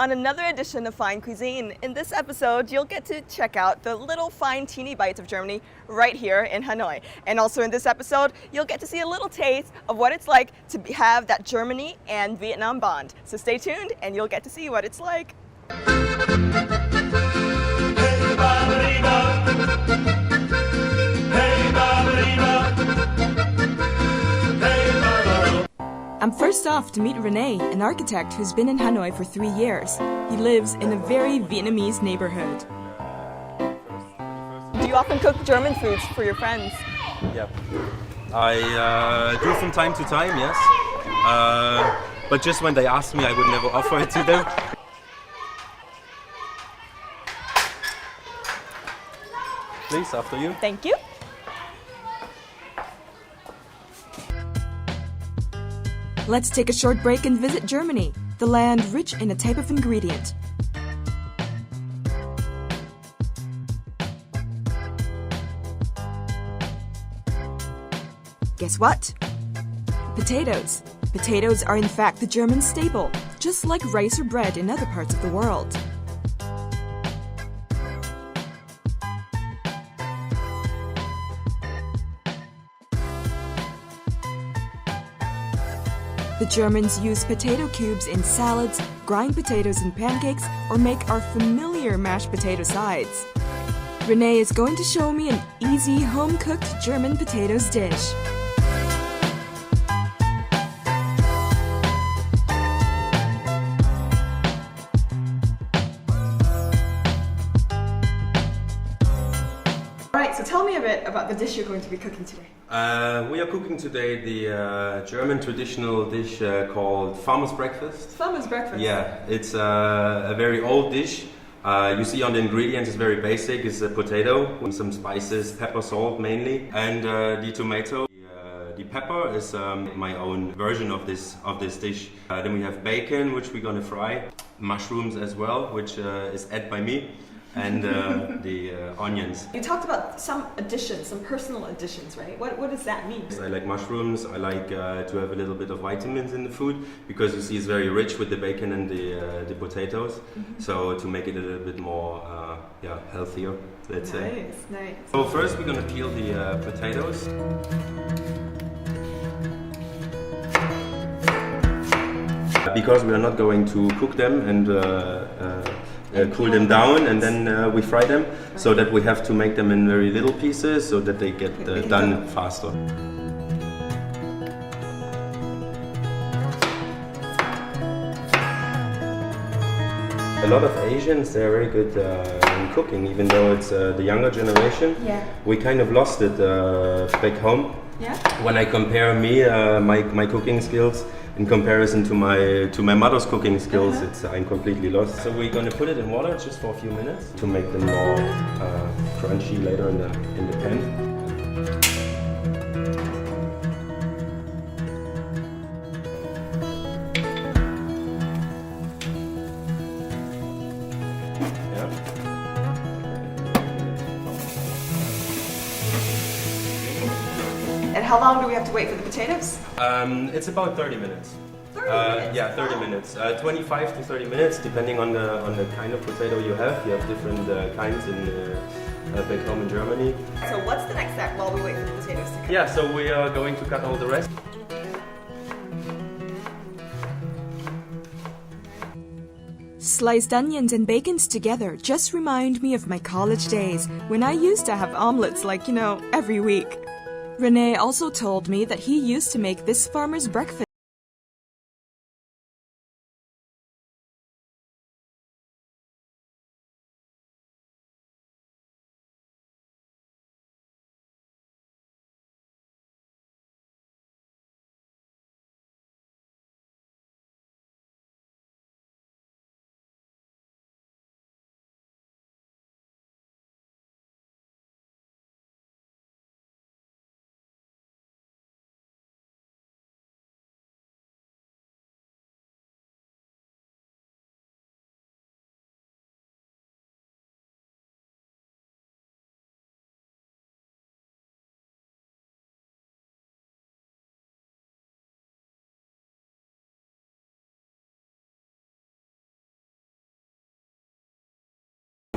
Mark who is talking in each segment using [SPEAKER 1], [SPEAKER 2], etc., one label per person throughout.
[SPEAKER 1] on another edition of Fine Cuisine. In this episode, you'll get to check out the little fine teeny bites of Germany right here in Hanoi. And also in this episode, you'll get to see a little taste of what it's like to have that Germany and Vietnam bond. So stay tuned and you'll get to see what it's like. I'm first off to meet Rene, an architect who's been in Hanoi for 3 years. He lives in a very Vietnamese neighborhood. Do you often cook German foods for your friends?
[SPEAKER 2] Yeah, I do from time to time, yes. But just when they ask me, I would never offer it to them. Please, after you.
[SPEAKER 1] Thank you. Let's take a short break and visit Germany, the land rich in a type of ingredient. Guess what? Potatoes. Potatoes are in fact the German staple, just like rice or bread in other parts of the world. The Germans use potato cubes in salads, grind potatoes in pancakes, or make our familiar mashed potato sides. Rene is going to show me an easy, home-cooked German potatoes dish. Alright, so tell me a bit about the dish you're going to be cooking today.
[SPEAKER 2] We are cooking today the German traditional dish called farmer's breakfast.
[SPEAKER 1] Farmer's breakfast?
[SPEAKER 2] Yeah, it's a very old dish. You see on the ingredients, it's very basic. It's a potato with some spices, pepper, salt mainly, and the tomato. The pepper is my own version of this dish. Then we have bacon, which we're gonna fry, mushrooms as well, which is added by me, and the onions.
[SPEAKER 1] You talked about some additions, some personal additions, right? What does that mean?
[SPEAKER 2] I like mushrooms. I like to have a little bit of vitamins in the food because you see it's very rich with the bacon and the potatoes. Mm-hmm. So to make it a little bit more healthier, let's say.
[SPEAKER 1] Nice.
[SPEAKER 2] So first we're gonna peel the potatoes. Because we are not going to cook them and cool them down and then we fry them, so that we have to make them in very little pieces so that they get done faster. A lot of Asians, they're very good in cooking, even though it's the younger generation. Yeah. We kind of lost it back home. Yeah. When I compare my cooking skills in comparison to my mother's cooking skills, I'm completely lost. So we're gonna put it in water just for a few minutes to make them more crunchy later in the pan.
[SPEAKER 1] And how long do we have to wait for the potatoes?
[SPEAKER 2] It's about 30 minutes.
[SPEAKER 1] 30 minutes?
[SPEAKER 2] Yeah, 30 minutes. 25 to 30 minutes, depending on the kind of potato you have. You have different kinds back home in Germany.
[SPEAKER 1] So what's the next step while we wait for the potatoes to cook?
[SPEAKER 2] Yeah, so we are going to cut all the rest.
[SPEAKER 1] Sliced onions and bacons together just remind me of my college days when I used to have omelets like, every week. Rene also told me that he used to make this farmer's breakfast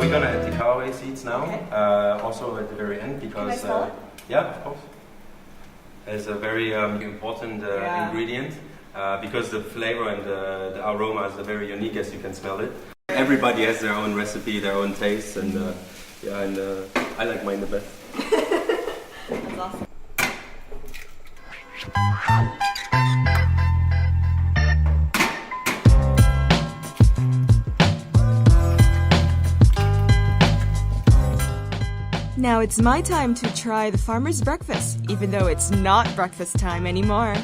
[SPEAKER 2] we're gonna add the caraway seeds now,
[SPEAKER 1] Okay.
[SPEAKER 2] also at the very end because
[SPEAKER 1] Can I smell it?
[SPEAKER 2] yeah, of course. It's a very important ingredient because the flavor and the aroma is very unique, as you can smell it. Everybody has their own recipe, their own taste, and I like mine the best.
[SPEAKER 1] That's awesome. Now it's my time to try the farmer's breakfast, even though it's not breakfast time anymore.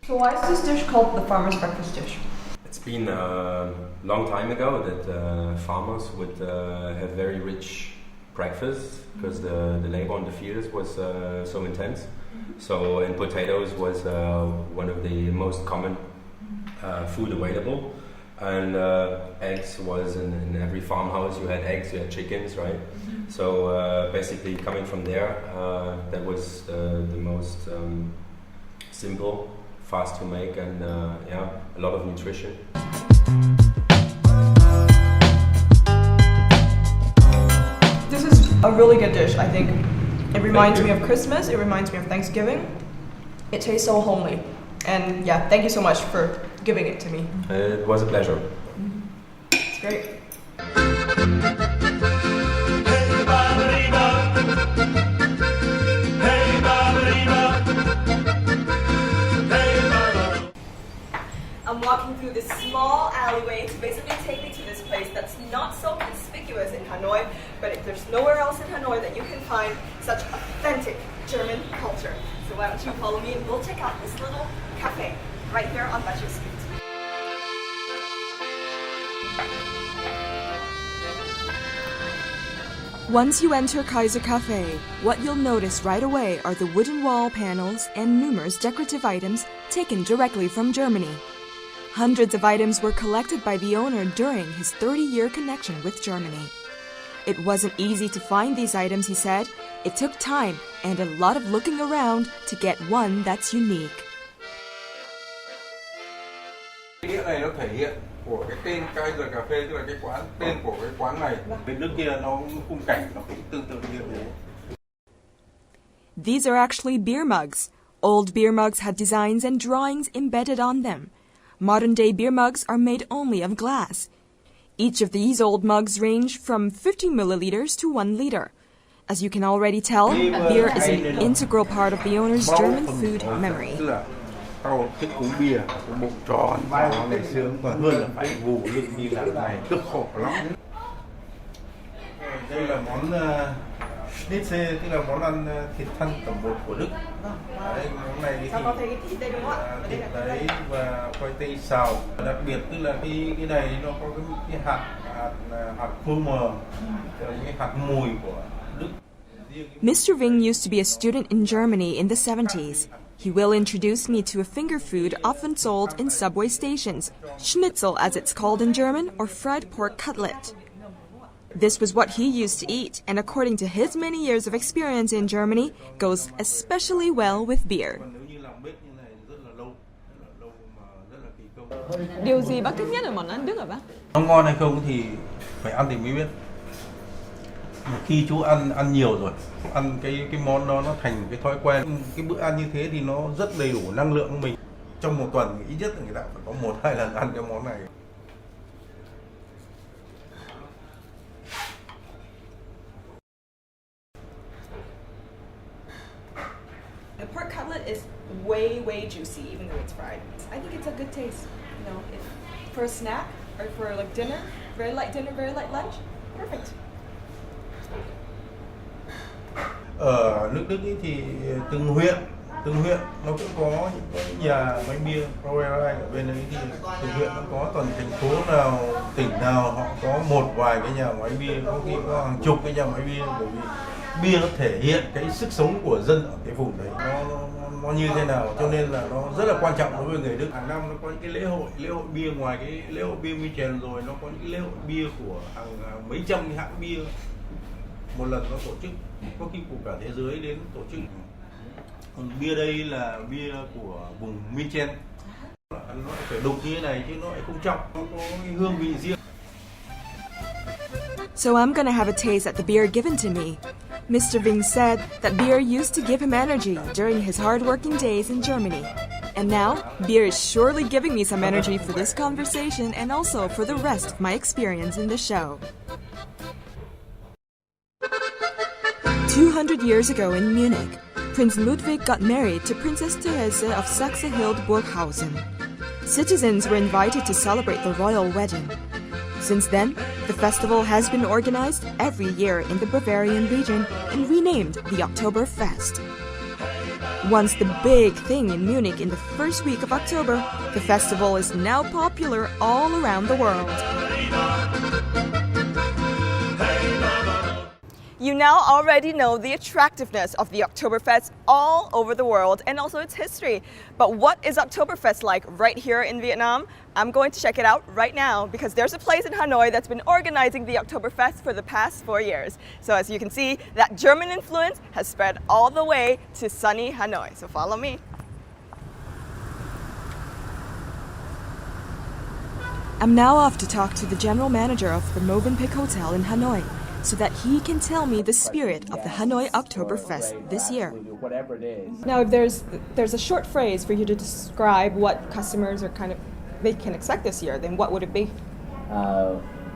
[SPEAKER 1] So why is this dish called the farmer's breakfast dish?
[SPEAKER 2] It's been a long time ago that farmers would have very rich breakfast because the labor on the fields was so intense. So, and potatoes was one of the most common food available. And eggs was in every farmhouse. You had eggs, you had chickens, right? So basically, coming from there, that was the most simple, fast to make, and a lot of nutrition.
[SPEAKER 1] This is a really good dish. I think it reminds me of Christmas. It reminds me of Thanksgiving. It tastes so homely, and yeah, thank you so much for giving it to me.
[SPEAKER 2] It was a pleasure.
[SPEAKER 1] It's great. I'm walking through this small alleyway to basically take me to this place that's not so conspicuous in Hanoi, but there's nowhere else in Hanoi that you can find such authentic German culture. So why don't you follow me and we'll check out this little cafe right here on Bacchus Street. Once you enter Kaiser Cafe, what you'll notice right away are the wooden wall panels and numerous decorative items taken directly from Germany. Hundreds of items were collected by the owner during his 30-year connection with Germany. It wasn't easy to find these items, he said. It took time and a lot of looking around to get one that's unique.
[SPEAKER 3] Nghĩa này nó thể hiện của cái tên Kaiser Cà Phê, tức là cái quán, tên của cái quán này. Bên nước kia nó khung cảnh nó cũng tương tự như thế.
[SPEAKER 1] These are actually beer mugs. Old beer mugs had designs and drawings embedded on them. Modern-day beer mugs are made only of glass. Each of these old mugs range from 50 milliliters to 1 liter. As you can already tell, beer is an integral part of the owner's German food memory.
[SPEAKER 3] Tao thích uống bia, cái bụng tròn, nó ngày xưa còn hơn là phải gù lưng như là này, cực khổ lắm. Đây là món schnitzel, tức là món ăn thịt thăn tẩm bột của Đức. Đấy, món này thì thịt đấy và khoai tây xào. Đặc biệt tức là cái này nó có cái hạt khô mờ, cái hạt mùi của Đức.
[SPEAKER 1] Mr. Ving used to be a student in Germany in the 70s. He will introduce me to a finger food often sold in subway stations, schnitzel as it's called in German, or fried pork cutlet. This was what he used to eat, and according to his many years of experience in Germany, goes especially well with beer.
[SPEAKER 4] Điều gì bác thích nhất ở món ăn Đức hả bác?
[SPEAKER 3] Nó ngon hay không thì phải ăn thì mới biết. Một khi chú ăn nhiều rồi, ăn cái món đó nó thành cái thói quen. Cái bữa ăn như thế thì nó rất đầy đủ năng lượng của mình. Trong một tuần ít nhất là người ta phải có 1-2 lần ăn cái món này.
[SPEAKER 1] The pork cutlet is way juicy, even though it's fried. I think it's a good taste. You know, for a snack or for like dinner, very light lunch, perfect.
[SPEAKER 3] Ở nước Đức ấy thì từng huyện nó cũng có những cái nhà máy bia Brauerei ở bên đấy, thì từng huyện nó có, toàn thành phố nào, tỉnh nào họ có một vài cái nhà máy bia, có khi có hàng chục cái nhà máy bia, bởi vì bia nó thể hiện cái sức sống của dân ở cái vùng đấy, nó như thế nào, cho nên là nó rất là quan trọng đối với người Đức. Hàng năm nó có những cái lễ hội bia, ngoài cái lễ hội bia München rồi nó có những cái lễ hội bia của hàng mấy trăm cái hãng bia một lần nó tổ chức, có khi của cả thế giới đến tổ chức. Còn bia đây là bia của vùng München, nó phải đục như thế này chứ nó lại không trong, nó có cái hương vị riêng.
[SPEAKER 1] So I'm gonna have a taste at the beer given to me. Mr. Ving said that beer used to give him energy during his hard-working days in Germany. And now, beer is surely giving me some energy for this conversation and also for the rest of my experience in the show. 200 years ago in Munich, Prince Ludwig got married to Princess Therese of Saxe-Hildburghausen. Citizens were invited to celebrate the royal wedding. Since then, the festival has been organized every year in the Bavarian region and renamed the Oktoberfest. Once the big thing in Munich in the first week of October, the festival is now popular all around the world. You now already know the attractiveness of the Oktoberfest all over the world and also its history. But what is Oktoberfest like right here in Vietnam? I'm going to check it out right now because there's a place in Hanoi that's been organizing the Oktoberfest for the past 4 years. So as you can see, that German influence has spread all the way to sunny Hanoi. So follow me. I'm now off to talk to the general manager of the Movenpick Hotel in Hanoi, so that he can tell me the spirit of the Hanoi Oktoberfest this year.
[SPEAKER 4] Now, if there's a short phrase for you to describe what customers are they can expect this year, then what would it be?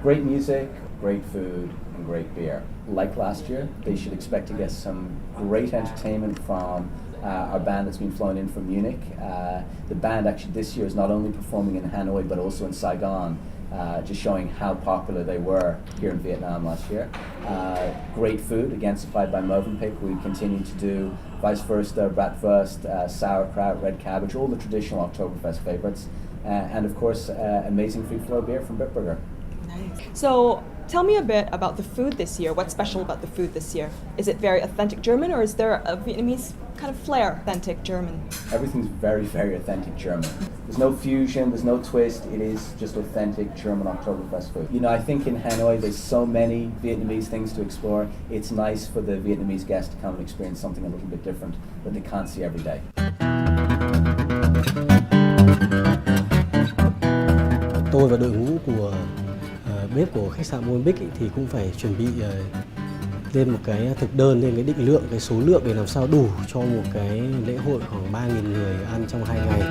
[SPEAKER 5] Great music, great food, and great beer. Like last year, they should expect to get some great entertainment from our band that's been flown in from Munich. The band actually this year is not only performing in Hanoi but also in Saigon, just showing how popular they were here in Vietnam last year. Great food, again supplied by Movenpick. We continue to do vice versa, bratwurst, sauerkraut, red cabbage, all the traditional Oktoberfest favorites. And of course, amazing free flow beer from Bitburger.
[SPEAKER 4] Nice. So tell me a bit about the food this year. What's special about the food this year? Is it very authentic German or is there a Vietnamese kind of flair, authentic German?
[SPEAKER 5] Everything's very, very authentic German. There's no fusion, there's no twist. It is just authentic German Oktoberfest food. You know, I think in Hanoi there's so many Vietnamese things to explore. It's nice for the Vietnamese guest to come and experience something a little bit different that they can't see every day.
[SPEAKER 6] Tôi và đội ngũ của bếp của khách sạn Movenpick thì cũng phải chuẩn bị lên một cái thực đơn, lên cái định lượng, cái số lượng để làm sao đủ cho một cái lễ hội khoảng 3.000 người ăn trong 2 ngày.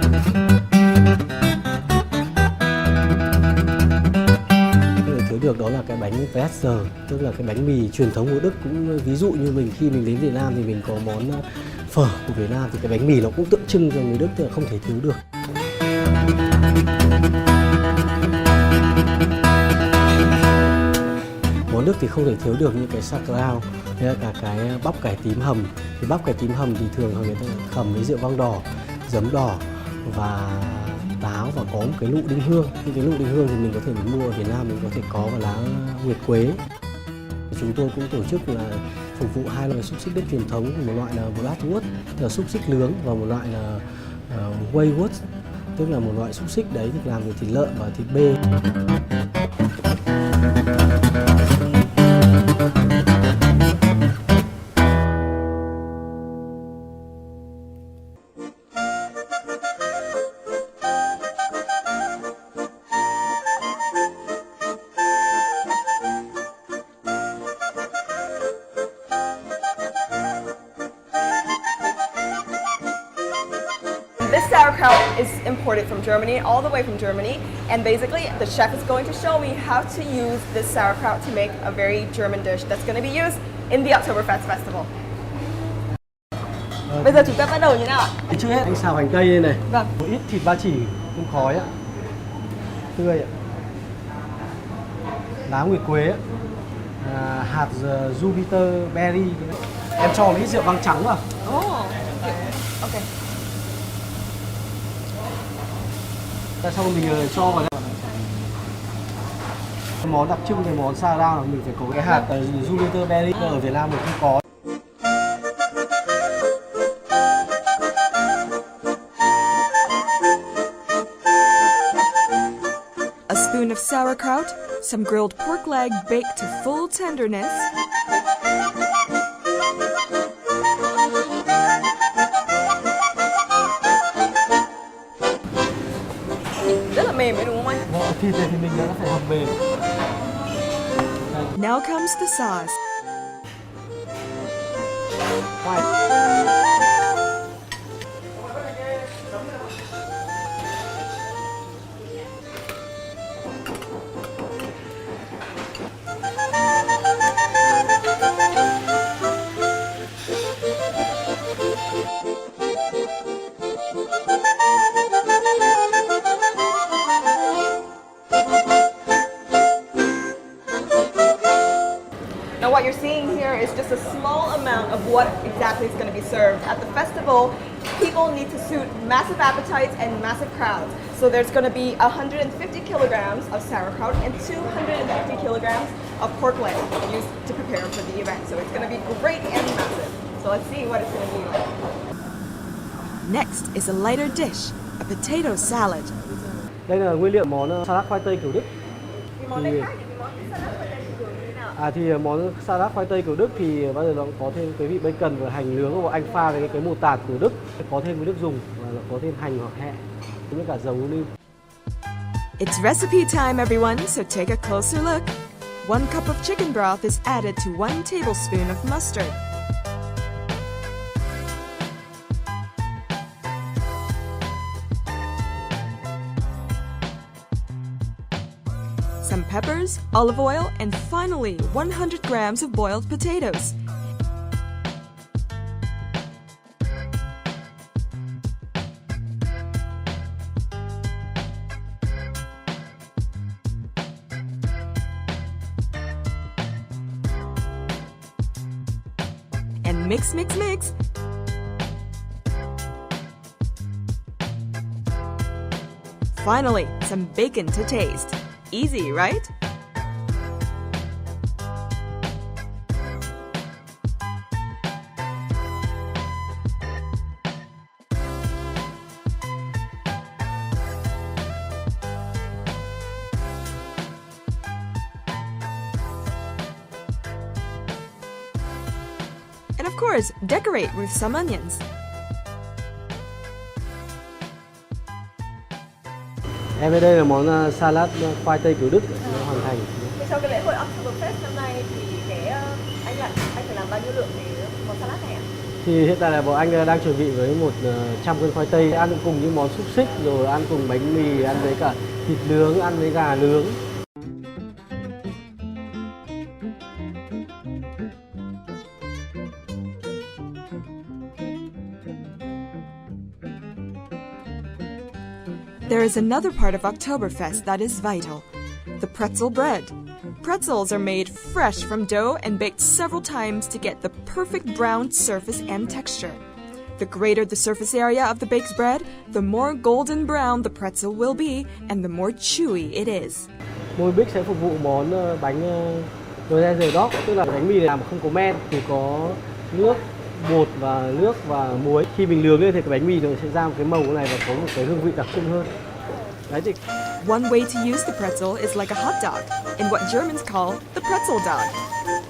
[SPEAKER 6] Thiếu được đó là cái bánh pretzel, tức là cái bánh mì truyền thống của Đức. Cũng ví dụ như mình khi mình đến Việt Nam thì mình có món phở của Việt Nam thì cái bánh mì nó cũng tượng trưng cho người Đức, tức là không thể thiếu được. Món Đức thì không thể thiếu được những cái sauerkraut, hay là cả cái bắp cải tím hầm. Thì bắp cải tím hầm thì thường người ta hầm với rượu vang đỏ, giấm đỏ và táo và có một cái lụ đinh hương. Cái lụ đinh hương thì mình có thể mua ở Việt Nam, mình có thể có vào lá nguyệt quế. Chúng tôi cũng tổ chức là phục vụ 2 loại xúc xích Đức truyền thống, một loại là bratwurst, tức là xúc xích nướng, và một loại là weihwurst, tức là một loại xúc xích đấy được làm từ thịt lợn và thịt bê.
[SPEAKER 1] This sauerkraut is imported from Germany, all the way from Germany, and basically the chef is going to show me how to use this sauerkraut to make a very German dish that's going to be used in the Oktoberfest festival. Bây giờ chúng ta bắt đầu như nào ạ?
[SPEAKER 6] Trước hết anh xào hành tây lên này.
[SPEAKER 1] Vâng.
[SPEAKER 6] Một ít thịt ba chỉ không khói ạ, tươi ạ, lá nguyệt quế ạ, hạt Jupiter berry. Em cho một ít rượu vang trắng vào.
[SPEAKER 1] Oh, okay.
[SPEAKER 6] Sau mình cho vào đây. Món đặc trưng về món sauerkraut là mình phải có cái hạt Jupiter berry, ở Việt Nam mình không có.
[SPEAKER 1] A spoon of sauerkraut, some grilled pork leg baked to full tenderness, rất là mềm đấy đúng không anh?
[SPEAKER 6] Thịt này thì mình nó phải hầm mềm.
[SPEAKER 4] Now comes the sauce.
[SPEAKER 1] Now what you're seeing here is just a small amount of what exactly is going to be served. At the festival, people need to suit massive appetites and massive crowds. So there's going to be 150 kilograms of sauerkraut and 250 kilograms of pork leg used to prepare for the event. So it's going to be great and massive. So let's see what it's going to be like.
[SPEAKER 4] Next is a lighter dish, a potato salad.
[SPEAKER 6] Đây là nguyên liệu món salad khoai tây kiểu Đức. Thì món salad khoai tây kiểu Đức thì bao giờ nó có thêm cái vị bacon và hành nướng, và anh pha với cái mù tạt kiểu Đức, có thêm cái nước dùng và nó có thêm hành hoặc hẹ với cả dầu ô liu.
[SPEAKER 4] It's recipe time, everyone, so take a closer look. 1 cup of chicken broth is added to 1 tablespoon of mustard. Some peppers, olive oil, and finally 100 grams of boiled potatoes. And mix, mix, mix. Finally, some bacon to taste. Easy, right? And of course, decorate with some onions.
[SPEAKER 6] Em đây là món salad khoai tây kiểu Đức nó hoàn thành.
[SPEAKER 1] Sau cái lễ hội Oktoberfest năm nay thì anh phải làm bao nhiêu lượng để món salad này ạ?
[SPEAKER 6] Thì hiện tại là bọn anh đang chuẩn bị với 100 cân khoai tây, ăn cùng những món xúc xích, rồi ăn cùng bánh mì, ăn với cả thịt nướng, ăn với gà nướng.
[SPEAKER 4] There is another part of Oktoberfest that is vital, the pretzel bread. Pretzels are made fresh from dough and baked several times to get the perfect brown surface and texture. The greater the surface area of the baked bread, the more golden brown the pretzel will be and the more chewy it is.
[SPEAKER 6] Môi Bích sẽ phục vụ món bánh Royal Dog, tức là bánh mì này làm không có men, thì có nước, bột và nước và muối. Khi mình nướng lên thì cái bánh mì nó sẽ ra một cái màu này và có một cái hương vị đặc trưng hơn. Đấy thì
[SPEAKER 4] One way to use the pretzel is like a hot dog, in what Germans call the pretzel dog.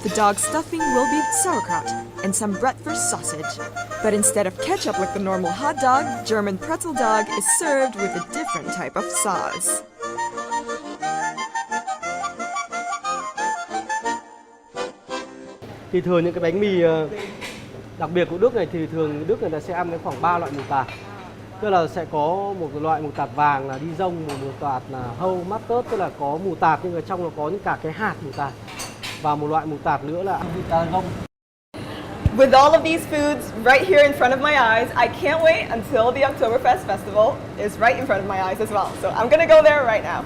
[SPEAKER 4] The dog stuffing will be sauerkraut and some bratwurst sausage. But instead of ketchup like the normal hot dog, German pretzel dog is served with a different type of sauce.
[SPEAKER 6] thì thường những cái bánh mì đặc biệt của Đức này thì thường Đức người ta sẽ ăn với khoảng 3 loại mù tạt. Tức là sẽ có một loại mù tạt vàng là Dijon, một mù tạt là Hâu Mustard, tức là có mù tạt nhưng mà trong nó có những cả cái hạt mù tạt, và một loại mù tạt nữa là Dijon.
[SPEAKER 1] With all of these foods right here in front of my eyes, I can't wait until the Oktoberfest festival is right in front of my eyes as well. So I'm gonna go there right now.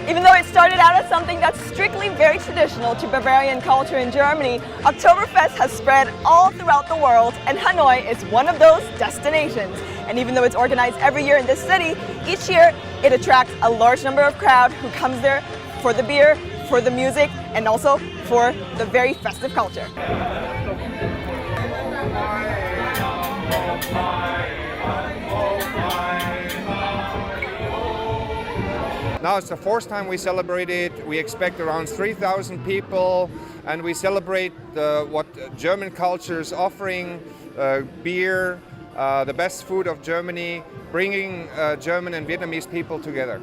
[SPEAKER 1] Even though it started out as something that's strictly very traditional to Bavarian culture in Germany, Oktoberfest has spread all throughout the world, and Hanoi is one of those destinations. And even though it's organized every year in this city, each year it attracts a large number of crowd who comes there for the beer, for the music, and also for the very festive culture.
[SPEAKER 7] Now it's the fourth time we celebrate it. We expect around 3,000 people, and we celebrate what German culture is offering, beer, the best food of Germany, bringing German and Vietnamese people together.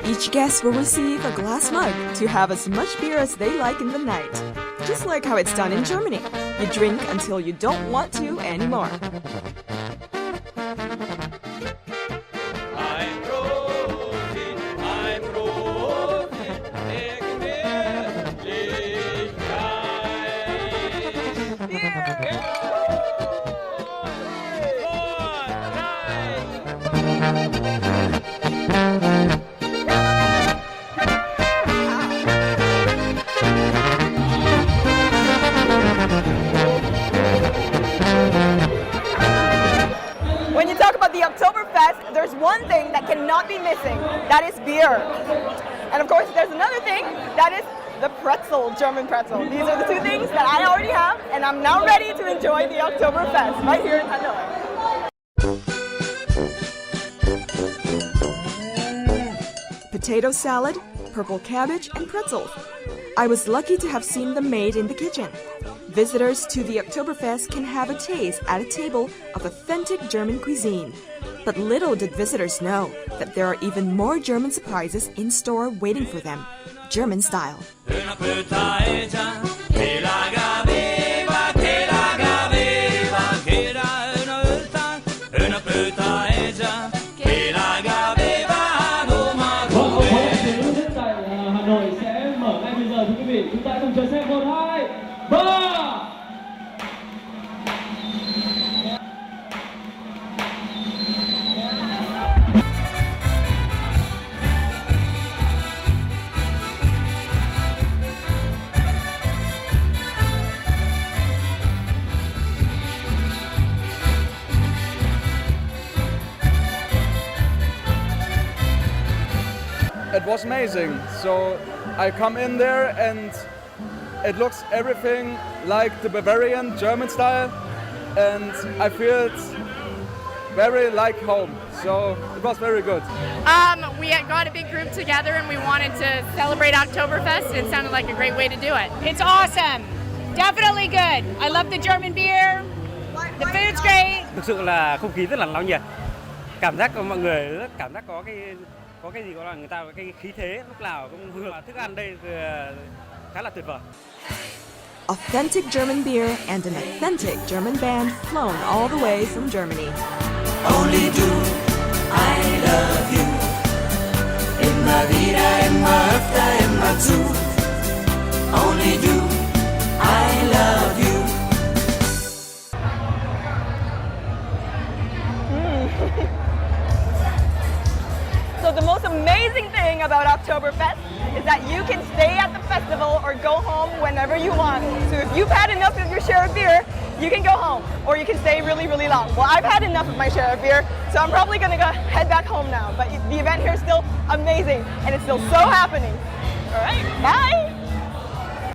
[SPEAKER 4] Each guest will receive a glass mug to have as much beer as they like in the night. Just like how it's done in Germany. You drink until you don't want to anymore.
[SPEAKER 1] When you talk about the Oktoberfest, there's one thing that cannot be missing. That is beer. And of course, there's another thing. That is the pretzel, German pretzel. These are the two things that I already have, and I'm now ready to enjoy the Oktoberfest right here in Hanoi.
[SPEAKER 4] Potato salad, purple cabbage, and pretzels. I was lucky to have seen them made in the kitchen. Visitors to the Oktoberfest can have a taste at a table of authentic German cuisine. But little did visitors know that there are even more German surprises in store waiting for them, German style.
[SPEAKER 8] It was amazing. So I come in there and it looks everything like the Bavarian German style, and I feel it very like home. So it was very good.
[SPEAKER 9] We had got a big group together and we wanted to celebrate Oktoberfest, and it sounded like a great way to do it. It's awesome. Definitely good. I love the German beer. The food's great.
[SPEAKER 10] Thực sự là không khí rất là náo nhiệt. Cảm giác của mọi người rất cảm giác có cái gì gọi là người ta có cái khí thế lúc nào cũng vừa, thức ăn đây khá là tuyệt vời.
[SPEAKER 4] Authentic German beer and an authentic German band flown all the way from Germany.
[SPEAKER 11] Only do I love you. Immer wieder, immer öfter, immer zu. Only do I love you.
[SPEAKER 1] So the most amazing thing about Oktoberfest is that you can stay at the festival or go home whenever you want. So if you've had enough of your share of beer, you can go home, or you can stay really, really long. Well, I've had enough of my share of beer, so I'm probably gonna go head back home now. But the event here is still amazing, and it's still so happening. All right, bye.